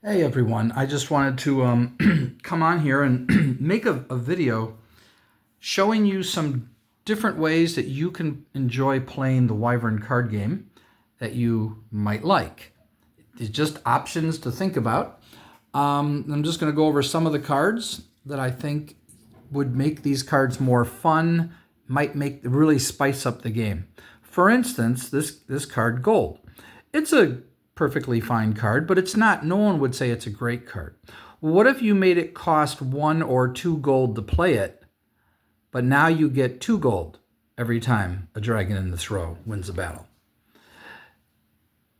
Hey everyone, I just wanted to come on here and make a video showing you some different ways that you can enjoy playing the Wyvern card game that you might like. It's just options to think about. I'm just going to go over some of the cards that I think would make these cards more fun, might really spice up the game. For instance, this card, Gold. It's a perfectly fine card, but it's not, no one would say it's a great card. What if you made it cost 1 or 2 gold to play it, but now you get 2 gold every time a dragon in this row wins a battle?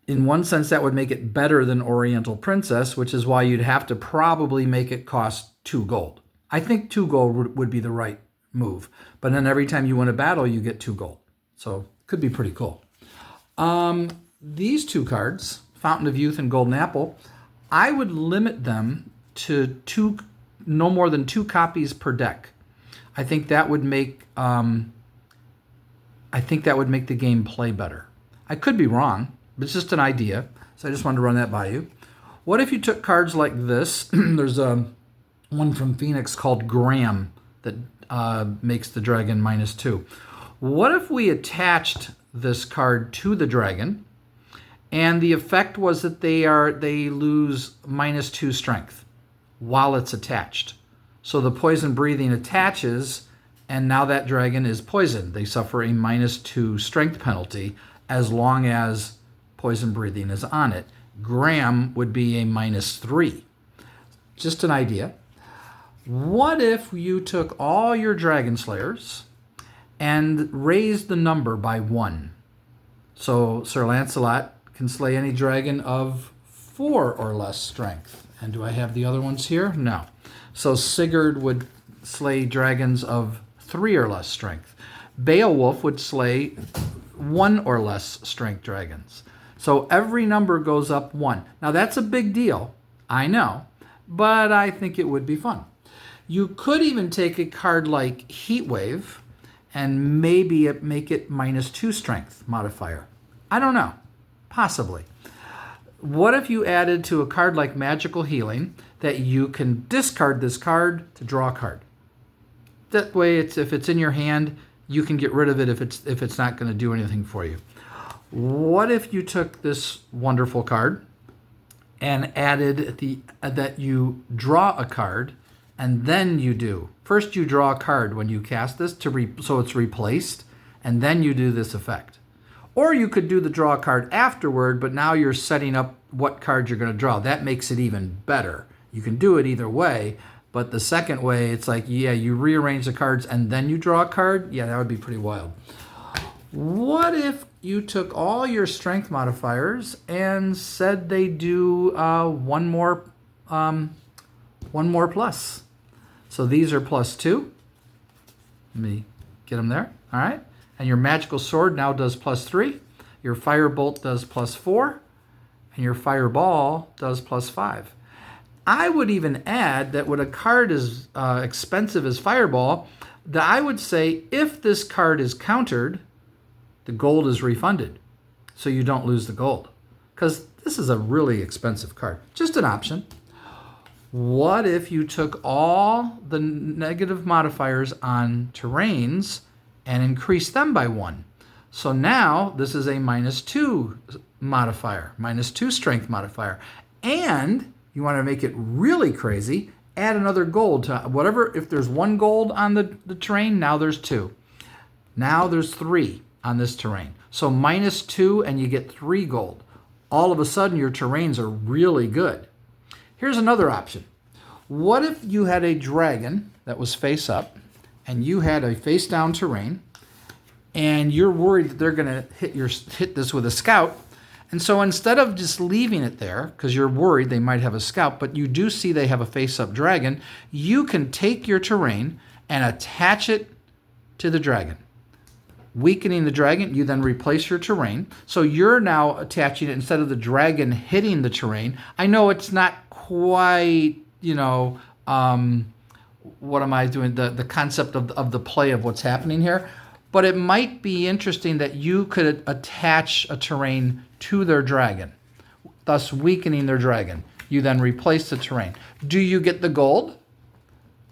In one sense, that would make it better than Oriental Princess, which is why you'd have to probably make it cost 2 gold. I think 2 gold would be the right move, but then every time you win a battle, you get 2 gold. So it could be pretty cool. These 2 cards, Fountain of Youth and Golden Apple, I would limit them to no more than 2 copies per deck. I think that would make the game play better. I could be wrong, but it's just an idea, so I just wanted to run that by you. What if you took cards like this? There's one from Phoenix called Graham that makes the dragon -2. What if we attached this card to the dragon, and the effect was that they lose -2 strength while it's attached? So the poison breathing attaches, and now that dragon is poisoned. They suffer a -2 strength penalty as long as poison breathing is on it. Graham would be a -3. Just an idea. What if you took all your dragon slayers and raised the number by 1? So Sir Lancelot can slay any dragon of 4 or less strength. And do I have the other ones here? No. So Sigurd would slay dragons of 3 or less strength. Beowulf would slay 1 or less strength dragons. So every number goes up 1. Now that's a big deal, I know, but I think it would be fun. You could even take a card like Heatwave and maybe make it -2 strength modifier. I don't know. Possibly. What if you added to a card like Magical Healing that you can discard this card to draw a card? That way, if it's in your hand, you can get rid of it if it's not going to do anything for you. What if you took this wonderful card and added that you draw a card, and then first you draw a card when you cast this so it's replaced, and then you do this effect. Or you could do the draw card afterward, but now you're setting up what card you're going to draw. That makes it even better. You can do it either way, but the second way, it's like, yeah, you rearrange the cards and then you draw a card. Yeah, that would be pretty wild. What if you took all your strength modifiers and said they do one more plus? So these are +2. Let me get them there. All right. And your magical sword now does +3. Your firebolt does +4. And your fireball does +5. I would even add that when a card is expensive as fireball, that I would say if this card is countered, the gold is refunded. So you don't lose the gold. Because this is a really expensive card. Just an option. What if you took all the negative modifiers on terrains and increase them by 1? So now this is a -2 modifier, -2 strength modifier. And you want to make it really crazy, add another gold to whatever. If there's 1 gold on the terrain, now there's 2. Now there's 3 on this terrain. So -2 and you get 3 gold. All of a sudden your terrains are really good. Here's another option. What if you had a dragon that was face up, and you had a face down terrain, and you're worried that they're going to hit this with a scout, and so instead of just leaving it there because you're worried they might have a scout, but you do see they have a face up dragon, you can take your terrain and attach it to the dragon. Weakening the dragon, you then replace your terrain. So you're now attaching it instead of the dragon hitting the terrain. I know it's not quite, what am I doing? The concept of the play of what's happening here. But it might be interesting that you could attach a terrain to their dragon, thus weakening their dragon. You then replace the terrain. Do you get the gold?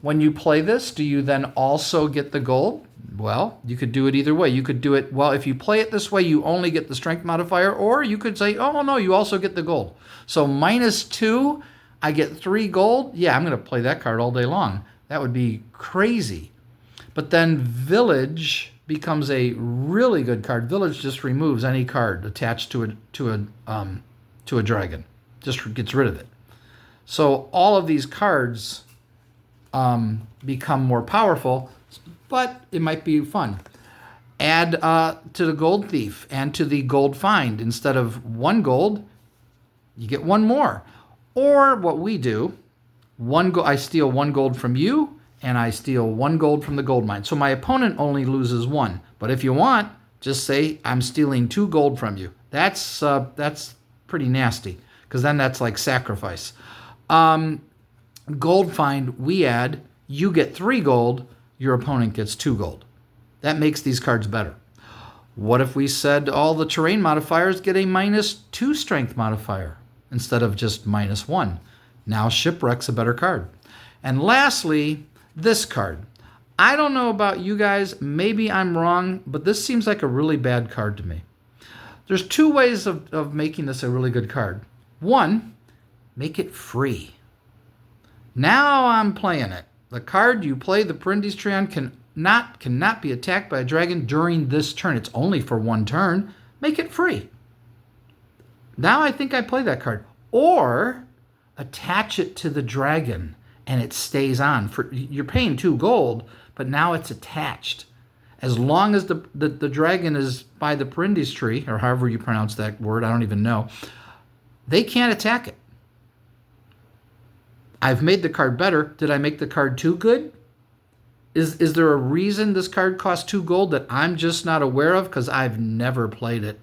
When you play this, do you then also get the gold? Well, you could do it either way. You could do it, well, if you play it this way, you only get the strength modifier, or you could say, oh, no, you also get the gold. So -2, I get 3 gold. Yeah, I'm going to play that card all day long. That would be crazy. But then Village becomes a really good card. Village just removes any card attached to a dragon. Just gets rid of it. So all of these cards become more powerful, but it might be fun. Add to the Gold Thief and to the Gold Find. Instead of 1 gold, you get 1 more. Or what we do, I steal 1 gold from you, and I steal 1 gold from the gold mine. So my opponent only loses 1. But if you want, just say I'm stealing 2 gold from you. That's pretty nasty, because then that's like sacrifice. Gold Find, we add, you get 3 gold, your opponent gets 2 gold. That makes these cards better. What if we said all the terrain modifiers get a -2 strength modifier instead of just -1? Now Shipwreck's a better card. And lastly, this card. I don't know about you guys, maybe I'm wrong, but this seems like a really bad card to me. There's 2 ways of making this a really good card. 1, make it free. Now I'm playing it. The card you play, the Perindes Treant, cannot be attacked by a dragon during this turn. It's only for 1 turn. Make it free. Now I think I play that card. Or attach it to the dragon and it stays on. You're paying 2 gold, but now it's attached. As long as the dragon is by the Perindes tree, or however you pronounce that word, I don't even know, they can't attack it. I've made the card better. Did I make the card too good? Is there a reason this card costs 2 gold that I'm just not aware of? Because I've never played it.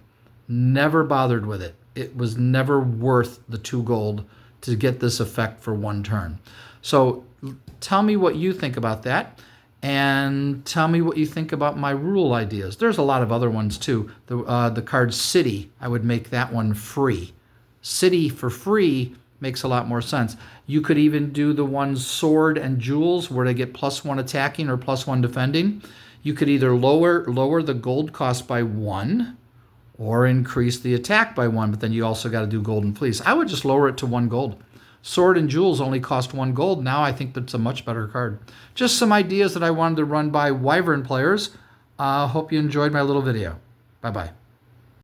Never bothered with it. It was never worth the 2 gold to get this effect for 1 turn. So tell me what you think about that. And tell me what you think about my rule ideas. There's a lot of other ones too. The card City, I would make that one free. City for free makes a lot more sense. You could even do the ones Sword and Jewels where they get +1 attacking or +1 defending. You could either lower the gold cost by 1 or increase the attack by 1, but then you also got to do Golden Fleece. I would just lower it to 1 gold. Sword and Jewels only cost 1 gold. Now I think that's a much better card. Just some ideas that I wanted to run by Wyvern players. Hope you enjoyed my little video. Bye-bye.